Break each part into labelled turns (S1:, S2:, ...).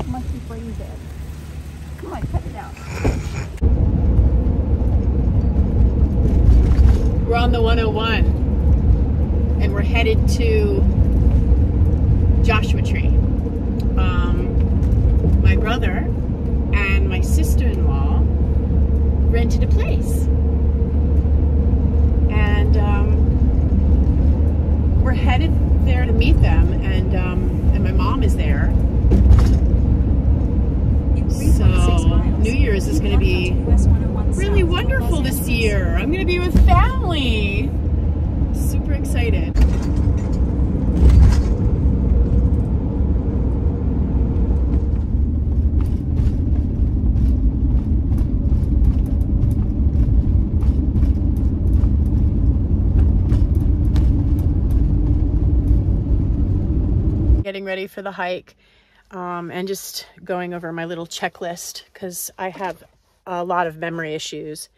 S1: it must be brain dead. Come on, cut it out. We're on the 101 and we're headed to Joshua Tree. My brother and my sister-in-law rented a place. And we're headed there to meet them, and my mom is there. So New Year's is going to be really wonderful this year. I'm going to be with family. Super excited. Getting ready for the hike, and just going over my little checklist because I have a lot of memory issues.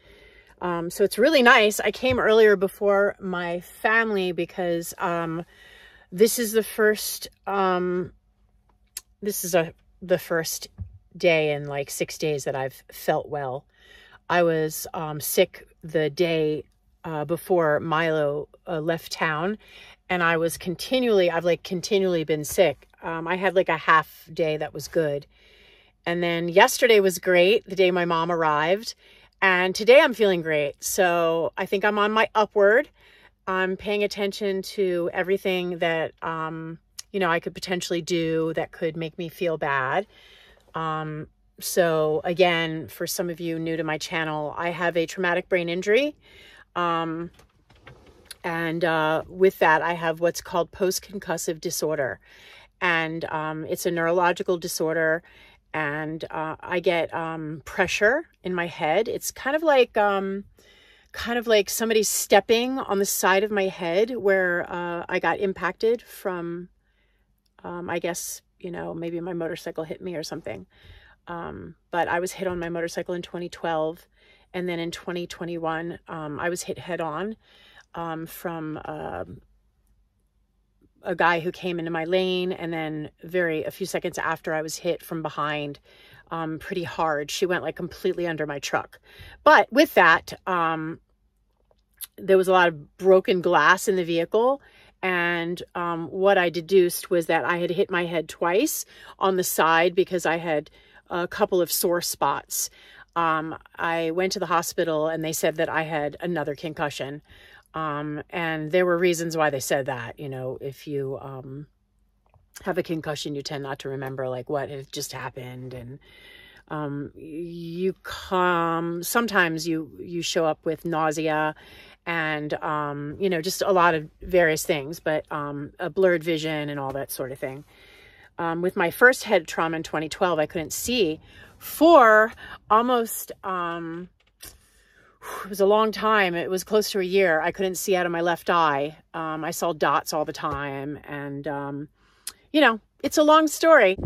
S1: So it's really nice. I came earlier before my family because this is the first the first day in like 6 days that I've felt well. I was sick the day before Milo left town, and I've continually been sick. I had like a half day that was good. And then yesterday was great, the day my mom arrived. And today I'm feeling great. So I think I'm on my upward. I'm paying attention to everything that, I could potentially do that could make me feel bad. So again, for some of you new to my channel, I have a traumatic brain injury. And with that, I have what's called post-concussive disorder. And it's a neurological disorder. And I get pressure in my head. It's kind of like somebody stepping on the side of my head where I got impacted from, I guess, maybe my motorcycle hit me or something. But I was hit on my motorcycle in 2012. And then in 2021, I was hit head on from a guy who came into my lane, and then a few seconds after, I was hit from behind pretty hard. She went like completely under my truck. But with that, there was a lot of broken glass in the vehicle, and what I deduced was that I had hit my head twice on the side because I had a couple of sore spots. I went to the hospital and they said that I had another concussion. And there were reasons why they said that. If you have a concussion, you tend not to remember like what had just happened, and sometimes you show up with nausea and just a lot of various things, but a blurred vision and all that sort of thing. With my first head trauma in 2012, I couldn't see for almost it was a long time. It was close to a year. I couldn't see out of my left eye. I saw dots all the time. And, it's a long story.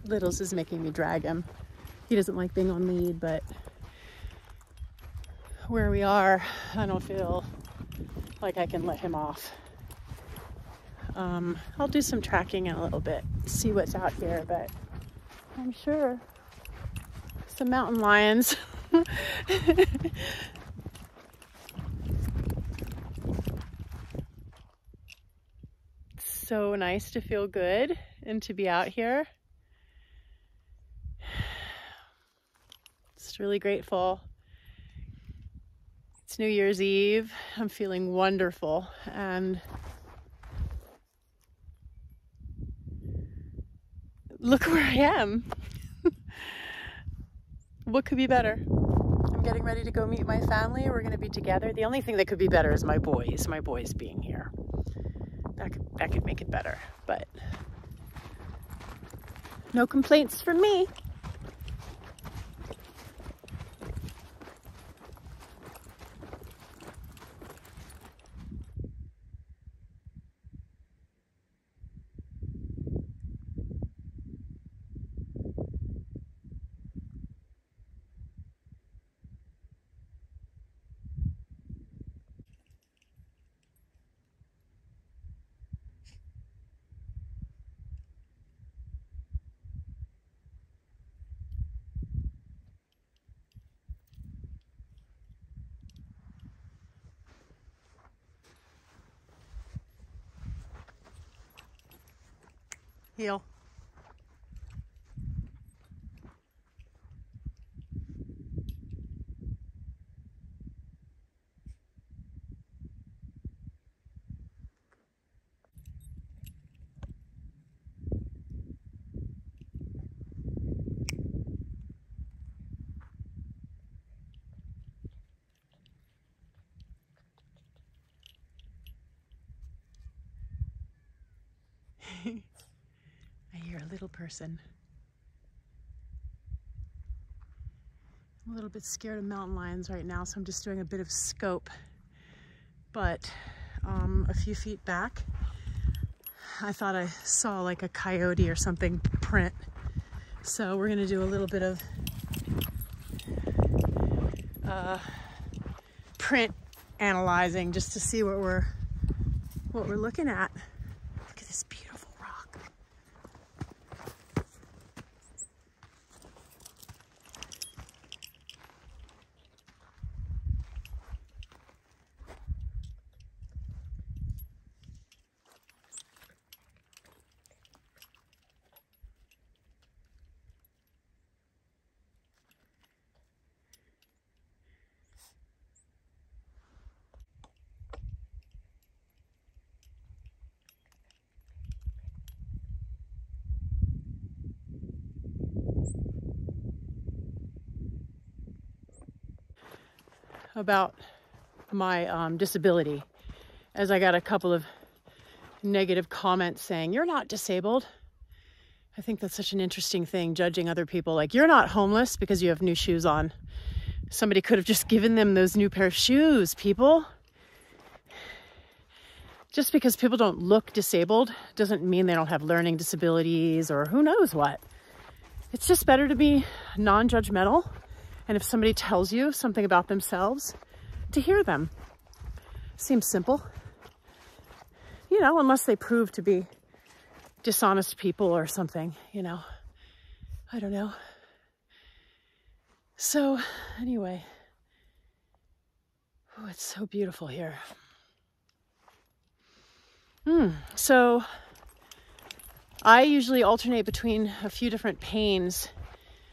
S1: Littles is making me drag him. He doesn't like being on lead, but where we are, I don't feel like I can let him off. I'll do some tracking in a little bit, see what's out here, but I'm sure some mountain lions. So nice to feel good and to be out here. Just really grateful. It's New Year's Eve. I'm feeling wonderful, and look where I am. What could be better? I'm getting ready to go meet my family. We're going to be together. The only thing that could be better is my boys being here. That could make it better, but no complaints from me. Heel. I hear a little person. I'm a little bit scared of mountain lions right now, so I'm just doing a bit of scope. But a few feet back, I thought I saw like a coyote or something print. So we're gonna do a little bit of print analyzing just to see what we're looking at. Look at this beautiful rock. About my disability, as I got a couple of negative comments saying, "You're not disabled." I think that's such an interesting thing, judging other people. Like, you're not homeless because you have new shoes on. Somebody could have just given them those new pair of shoes, people. Just because people don't look disabled doesn't mean they don't have learning disabilities or who knows what. It's just better to be non-judgmental. And if somebody tells you something about themselves, to hear them. Seems simple. You know, unless they prove to be dishonest people or something, you know. I don't know. So, anyway. Oh, it's so beautiful here. So, I usually alternate between a few different pains,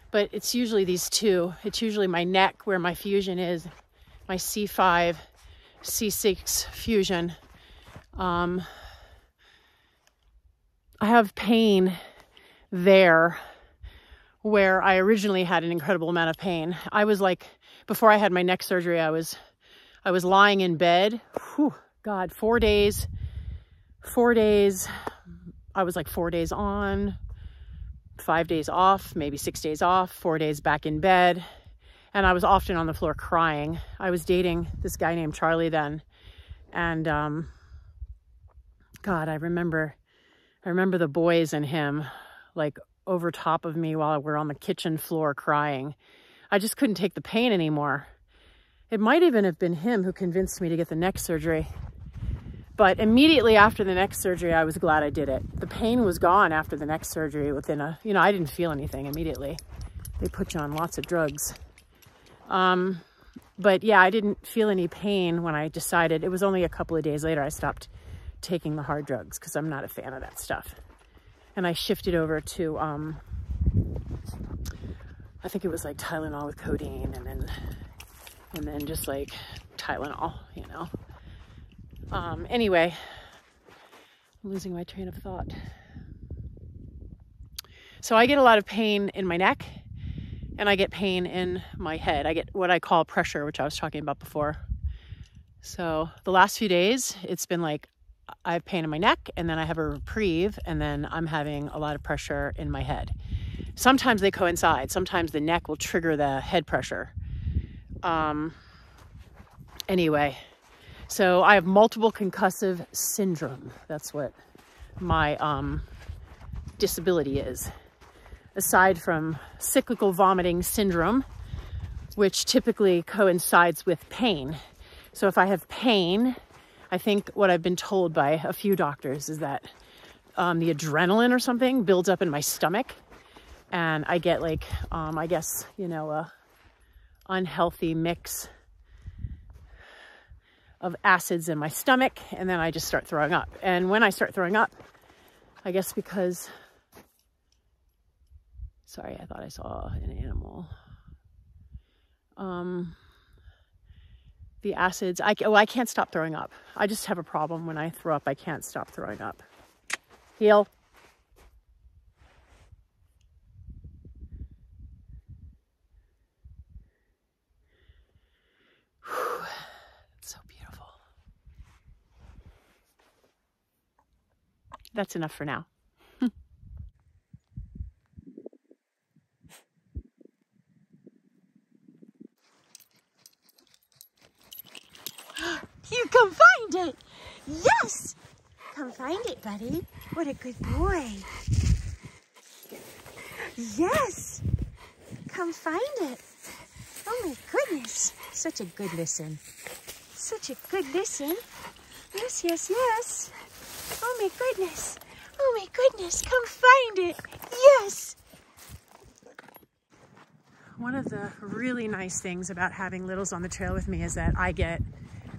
S1: but it's usually these two. It's usually my neck where my fusion is, my C5, C6 fusion. I have pain there where I originally had an incredible amount of pain. I was like, before I had my neck surgery, I was lying in bed. Whew, God, 4 days. 4 days. I was like 4 days on, 5 days off, maybe 6 days off, 4 days back in bed. And I was often on the floor crying. I was dating this guy named Charlie then. And God, I remember the boys and him like over top of me while we're on the kitchen floor crying. I just couldn't take the pain anymore. It might even have been him who convinced me to get the neck surgery. But immediately after the neck surgery, I was glad I did it. The pain was gone after the neck surgery within I didn't feel anything immediately. They put you on lots of drugs. But yeah, I didn't feel any pain when I decided. It was only a couple of days later I stopped taking the hard drugs because I'm not a fan of that stuff. And I shifted over to, I think it was like Tylenol with codeine and then just like Tylenol, you know. Anyway, I'm losing my train of thought. So I get a lot of pain in my neck and I get pain in my head. I get what I call pressure, which I was talking about before. So the last few days, it's been like I have pain in my neck and then I have a reprieve and then I'm having a lot of pressure in my head. Sometimes they coincide. Sometimes the neck will trigger the head pressure. Anyway, so I have multiple concussive syndrome. That's what my disability is. Aside from cyclical vomiting syndrome, which typically coincides with pain. So if I have pain, I think what I've been told by a few doctors is that the adrenaline or something builds up in my stomach and I get like, I guess, you know, a unhealthy mix of acids in my stomach and then I just start throwing up. And when I start throwing up, I guess because Sorry, I thought I saw an animal. The acids, I can't stop throwing up. I just have a problem when I throw up. I can't stop throwing up. Heel. Whew. It's so beautiful. That's enough for now.
S2: You come find it. Yes. Come find it, buddy. What a good boy. Yes. Come find it. Oh my goodness. Such a good listen. Such a good listen. Yes, yes, yes. Oh my goodness. Oh my goodness. Come find it. Yes.
S1: One of the really nice things about having littles on the trail with me is that I get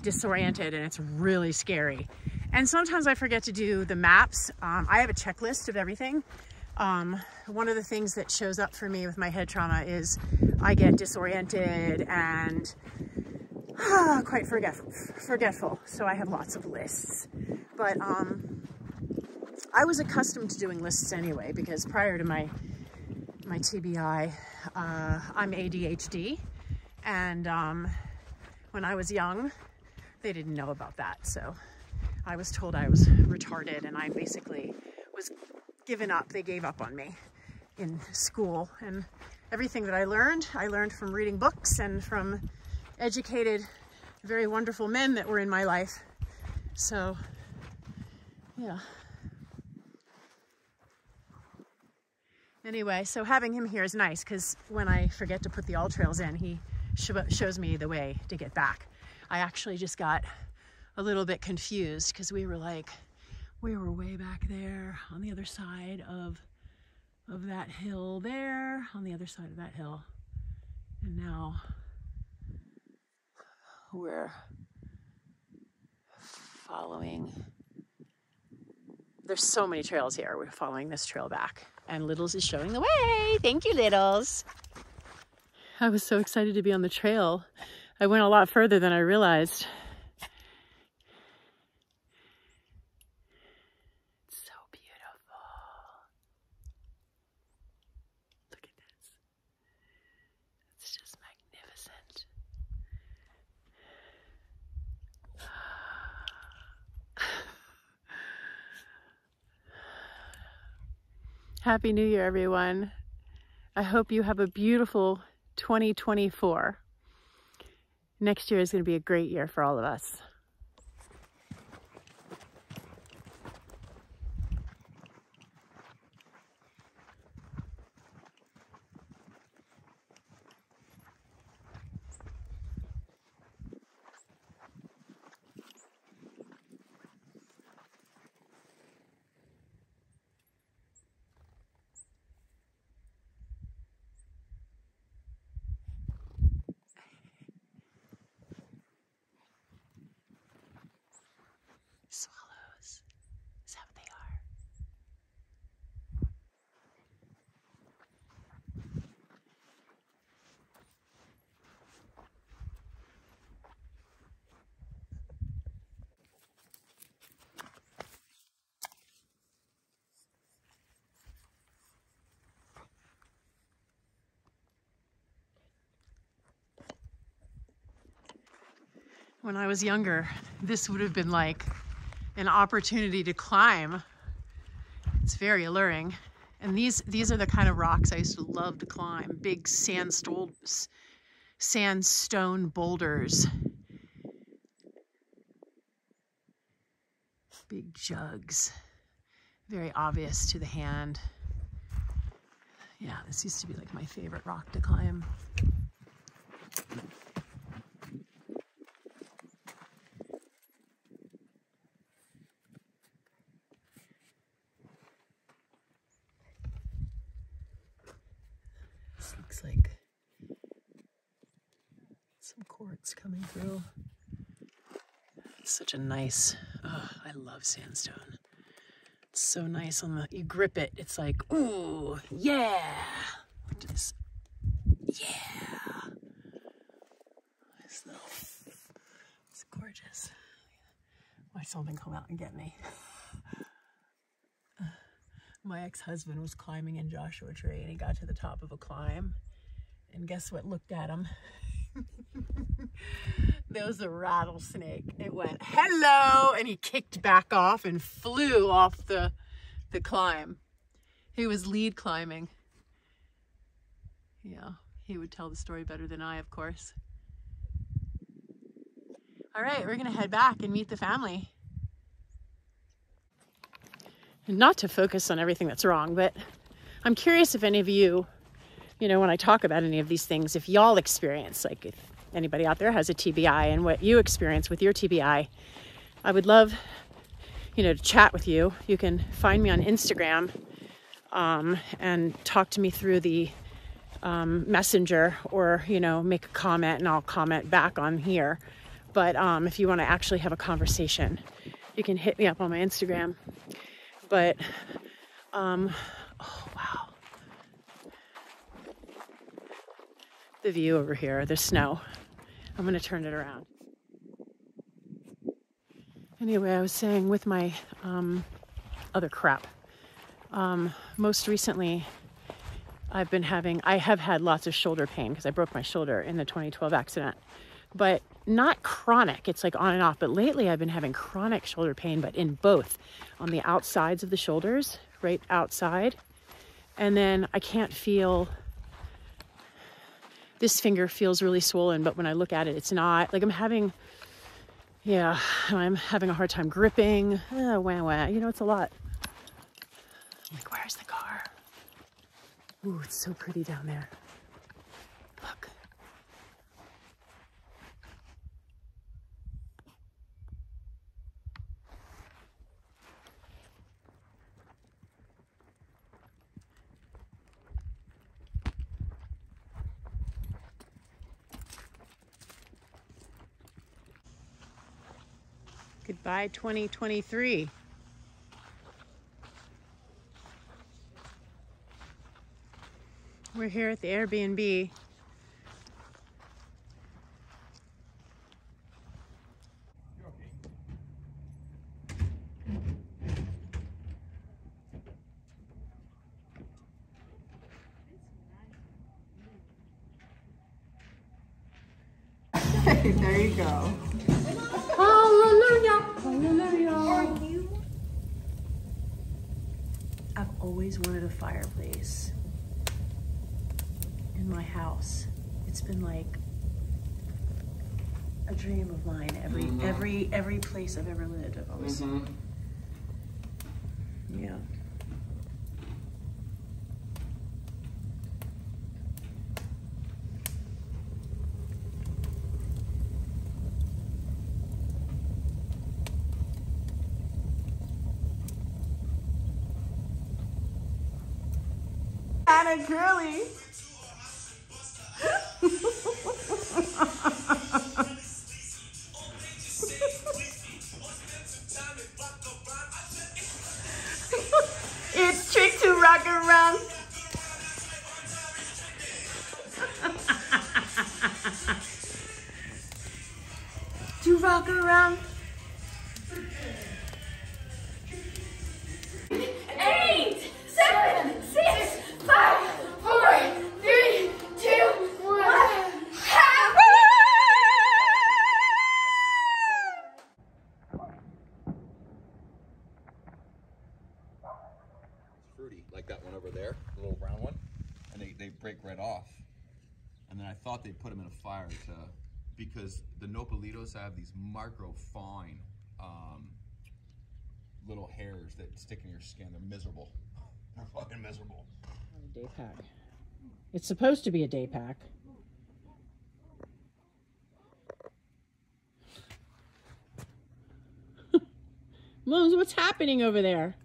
S1: disoriented and it's really scary. And sometimes I forget to do the maps. I have a checklist of everything. One of the things that shows up for me with my head trauma is I get disoriented and quite forgetful. So I have lots of lists. But I was accustomed to doing lists anyway, because prior to my TBI, I'm ADHD. And when I was young, they didn't know about that. So I was told I was retarded, and I basically was given up. They gave up on me in school, and everything that I learned from reading books and from educated, very wonderful men that were in my life. So, yeah. Anyway, so having him here is nice, because when I forget to put the all trails in, he shows me the way to get back. I actually just got a little bit confused because we were way back there on the other side of that hill there, on the other side of that hill. And now we're following, there's so many trails here. We're following this trail back, and Littles is showing the way. Thank you, Littles. I was so excited to be on the trail. I went a lot further than I realized. It's so beautiful. Look at this. It's just magnificent. Happy New Year, everyone. I hope you have a beautiful 2024. Next year is going to be a great year for all of us. Swallows. Is that what they are? When I was younger, this would have been like an opportunity to climb. It's very alluring. And these are the kind of rocks I used to love to climb. Big sandstone boulders. Big jugs. Very obvious to the hand. Yeah, this used to be like my favorite rock to climb. This looks like some quartz coming through. It's such a nice, oh, I love sandstone. It's so nice on the, you grip it, it's like, ooh, yeah. Just, yeah. It's gorgeous. Watch something come out and get me. My ex-husband was climbing in Joshua Tree and he got to the top of a climb. And guess what looked at him? There was a rattlesnake. It went, hello! And he kicked back off and flew off the climb. He was lead climbing. Yeah, he would tell the story better than I, of course. All right, we're gonna head back and meet the family. And not to focus on everything that's wrong, but I'm curious if any of you, you know, when I talk about any of these things, if y'all experience, like if anybody out there has a TBI and what you experience with your TBI, I would love, you know, to chat with you. You can find me on Instagram and talk to me through the messenger, or, you know, make a comment and I'll comment back on here. But if you want to actually have a conversation, you can hit me up on my Instagram. But, oh wow. The view over here, the snow. I'm going to turn it around. Anyway, I was saying with my other crap, most recently I have had lots of shoulder pain because I broke my shoulder in the 2012 accident, but not chronic. It's like on and off. But lately I've been having chronic shoulder pain, but in both, on the outsides of the shoulders, right outside. And then I can't feel, this finger feels really swollen, but when I look at it, it's not. Like I'm having a hard time gripping. Wah, wah. You know, it's a lot. I'm like, where's the car? Ooh, it's so pretty down there. Look. Goodbye, 2023. We're here at the Airbnb. There you go. Hallelujah! Hallelujah! I've always wanted a fireplace in my house. It's been like a dream of mine. Every place I've ever lived, I've always yeah. Kinda girly. It's trick to rock around. To rock around.
S2: 8, 7, 6, 5, 4, 3, 2, 1.
S3: Fruity, like that one over there, the little brown one, and they break right off. And then I thought they put them in a fire because the nopalitos have these micro fine little hairs that stick in your skin. They're miserable. They're fucking miserable.
S1: A day pack. It's supposed to be a day pack. Mons, what's happening over there?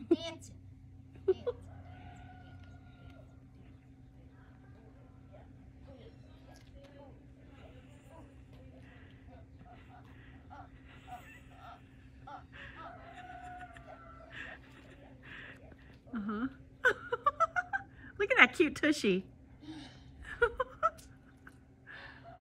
S2: Dancing.
S1: cute tushy.